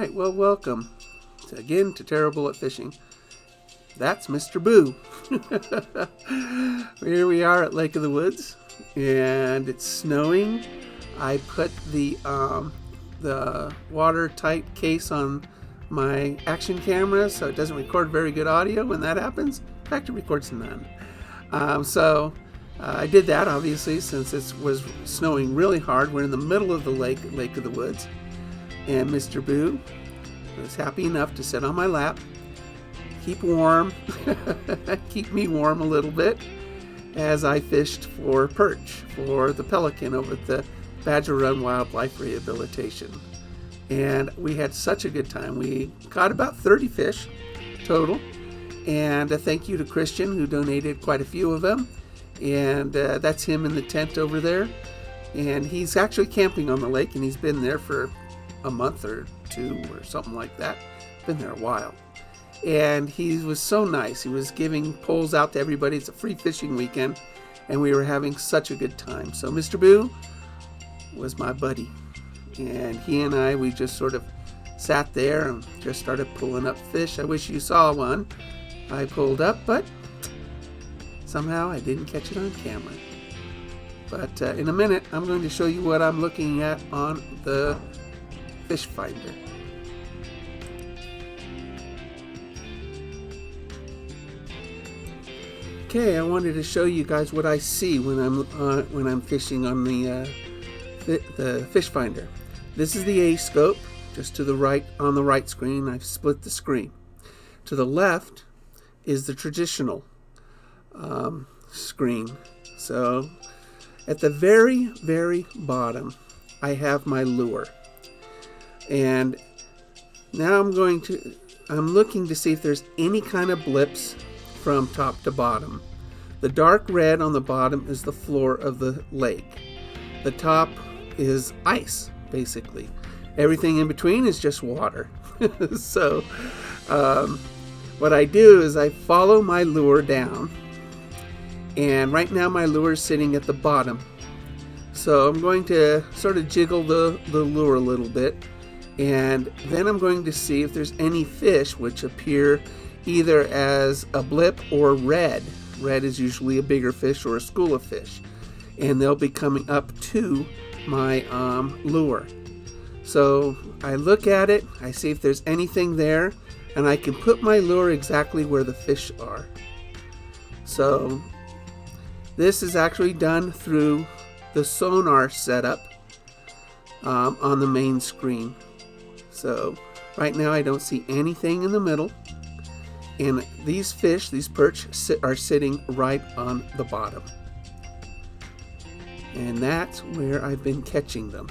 right, well, welcome again to Terrible at Fishing. That's Mr. Boo. Here we are at Lake of the Woods, and it's snowing. I put the watertight case on my action camera so it doesn't record very good audio when that happens. In fact, it records none. I did that, obviously, since it was snowing really hard. We're in the middle of the Lake of the Woods, and Mr. Boo was happy enough to sit on my lap, keep warm, keep me warm a little bit as I fished for perch for the pelican over at the Badger Run Wildlife Rehabilitation. And we had such a good time. We caught about 30 fish total, and a thank you to Christian, who donated quite a few of them. And that's him in the tent over there. And he's actually camping on the lake, and he's been there for a month or two or something like that. Been there a while. And he was so nice. He was giving poles out to everybody. It's a free fishing weekend, and we were having such a good time. So Mr. Boo was my buddy, and he and I, we just sort of sat there and just started pulling up fish. I wish you saw one I pulled up, but somehow I didn't catch it on camera. But in a minute, I'm going to show you what I'm looking at on the fish finder. Okay, I wanted to show you guys what I see when I'm fishing on the fish finder. This is the A scope, just to the right on the right screen. I've split the screen. To the left is the traditional screen. So at the very, very bottom, I have my lure. And now I'm looking to see if there's any kind of blips from top to bottom. The dark red on the bottom is the floor of the lake. The top is ice, basically. Everything in between is just water. So what I do is I follow my lure down, and right now my lure is sitting at the bottom. So I'm going to sort of jiggle the lure a little bit, and then I'm going to see if there's any fish which appear either as a blip or red. Red is usually a bigger fish or a school of fish, and they'll be coming up to my lure. So I look at it, I see if there's anything there, and I can put my lure exactly where the fish are. So this is actually done through the sonar setup on the main screen. So right now I don't see anything in the middle, and these fish, these perch, are sitting right on the bottom. And that's where I've been catching them.